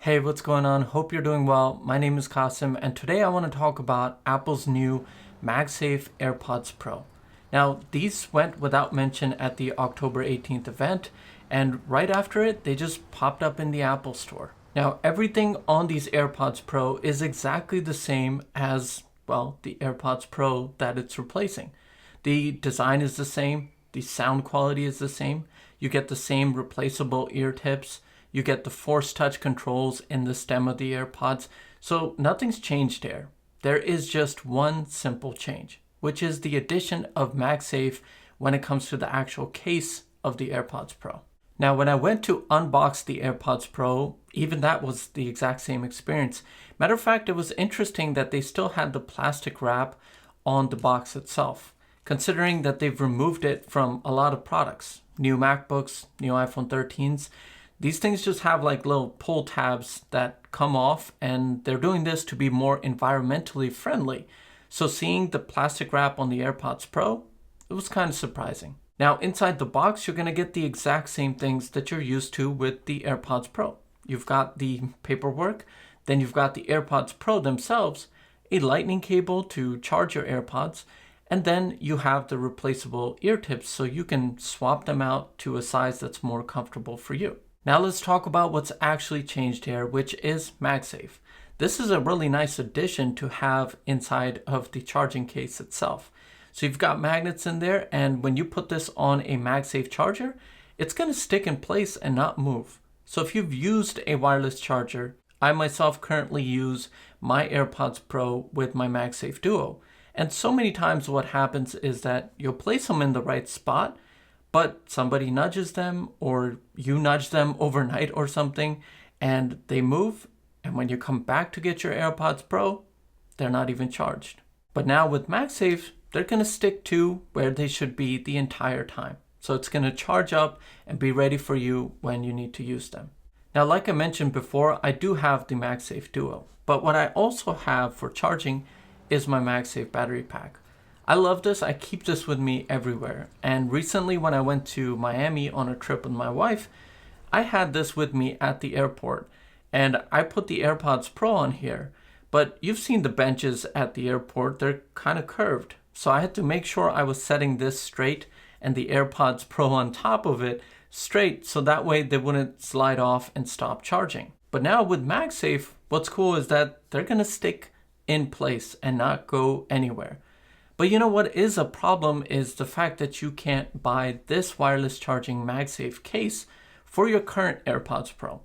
Hey, what's going on? Hope you're doing well. My name is Qasim, and today I want to talk about Apple's new Magsafe Airpods Pro. Now, these went without mention at the October 18th event, and right after it, they just popped up in the Apple Store. Now, everything on these AirPods Pro is exactly the same as, well, the AirPods Pro that it's replacing. The design is the same, the sound quality is the same, you get the same replaceable ear tips, you get the force touch controls in the stem of the AirPods, so nothing's changed there. There is just one simple change, which is the addition of MagSafe when it comes to the actual case of the AirPods Pro. Now, when I went to unbox the AirPods Pro, even that was the exact same experience. Matter of fact, it was interesting that they still had the plastic wrap on the box itself, considering that they've removed it from a lot of products. New MacBooks, new iPhone 13s, these things just have like little pull tabs that come off, and they're doing this to be more environmentally friendly. So seeing the plastic wrap on the AirPods Pro, it was kind of surprising. Now inside the box, you're going to get the exact same things that you're used to with the AirPods Pro. You've got the paperwork, then you've got the AirPods Pro themselves, a lightning cable to charge your AirPods, and then you have the replaceable ear tips so you can swap them out to a size that's more comfortable for you. Now let's talk about what's actually changed here, which is MagSafe. This is a really nice addition to have inside of the charging case itself. So you've got magnets in there, and when you put this on a MagSafe charger, it's going to stick in place and not move. So if you've used a wireless charger, I myself currently use my AirPods Pro with my MagSafe Duo. And so many times what happens is that you'll place them in the right spot, but somebody nudges them or you nudge them overnight or something and they move. And when you come back to get your AirPods Pro, they're not even charged. But now with MagSafe, they're going to stick to where they should be the entire time. So it's going to charge up and be ready for you when you need to use them. Now, like I mentioned before, I do have the MagSafe Duo, but what I also have for charging is my MagSafe battery pack. I love this. I keep this with me everywhere. And recently when I went to Miami on a trip with my wife, I had this with me at the airport. And I put the AirPods Pro on here. But you've seen the benches at the airport. They're kind of curved. So I had to make sure I was setting this straight and the AirPods Pro on top of it straight, so that way they wouldn't slide off and stop charging. But now with MagSafe, what's cool is that they're going to stick in place and not go anywhere. But you know what is a problem is the fact that you can't buy this wireless charging MagSafe case for your current AirPods Pro.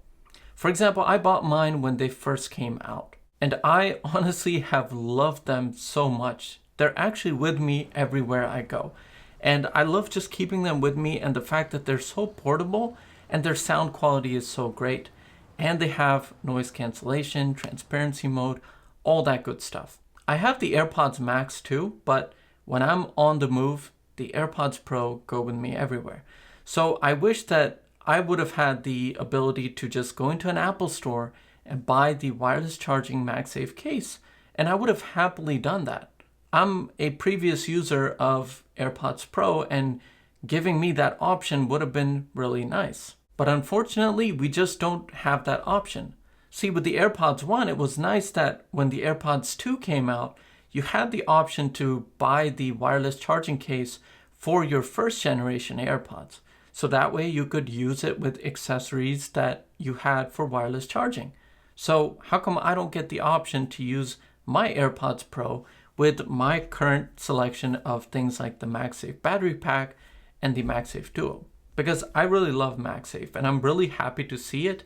For example, I bought mine when they first came out, and I honestly have loved them so much. They're actually with me everywhere I go. And I love just keeping them with me, and the fact that they're so portable and their sound quality is so great. And they have noise cancellation, transparency mode, all that good stuff. I have the AirPods Max too, but when I'm on the move, the AirPods Pro go with me everywhere. So I wish that I would have had the ability to just go into an Apple store and buy the wireless charging MagSafe case, and I would have happily done that. I'm a previous user of AirPods Pro, and giving me that option would have been really nice. But unfortunately, we just don't have that option. See, with the AirPods 1, it was nice that when the AirPods 2 came out, you had the option to buy the wireless charging case for your first generation AirPods. So that way you could use it with accessories that you had for wireless charging. So how come I don't get the option to use my AirPods Pro with my current selection of things like the MagSafe battery pack and the MagSafe Duo? Because I really love MagSafe and I'm really happy to see it.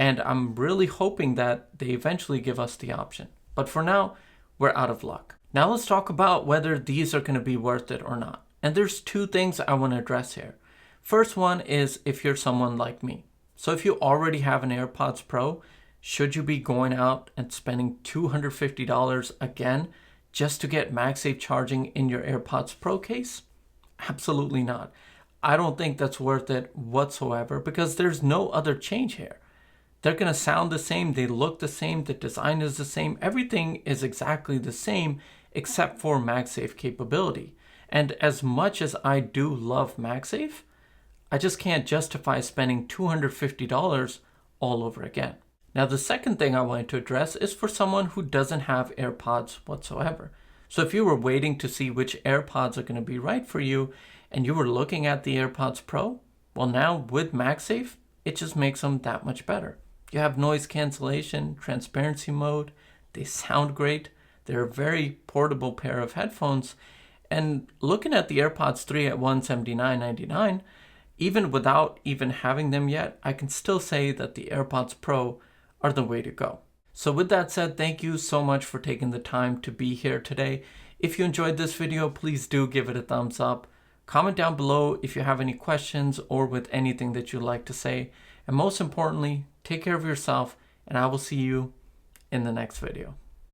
And I'm really hoping that they eventually give us the option. But for now, we're out of luck. Now let's talk about whether these are going to be worth it or not. And there's two things I want to address here. First one is if you're someone like me. So if you already have an AirPods Pro, should you be going out and spending $250 again just to get MagSafe charging in your AirPods Pro case? Absolutely not. I don't think that's worth it whatsoever because there's no other change here. They're going to sound the same, they look the same, the design is the same, everything is exactly the same except for MagSafe capability. And as much as I do love MagSafe, I just can't justify spending $250 all over again. Now, the second thing I wanted to address is for someone who doesn't have AirPods whatsoever. So if you were waiting to see which AirPods are going to be right for you and you were looking at the AirPods Pro, well, now with MagSafe, it just makes them that much better. You have noise cancellation, transparency mode, they sound great, they're a very portable pair of headphones, and looking at the AirPods 3 at $179.99, even without even having them yet, I can still say that the AirPods Pro are the way to go. So with that said, thank you so much for taking the time to be here today. If you enjoyed this video, please do give it a thumbs up. Comment down below if you have any questions or with anything that you'd like to say. And most importantly, take care of yourself, and I will see you in the next video.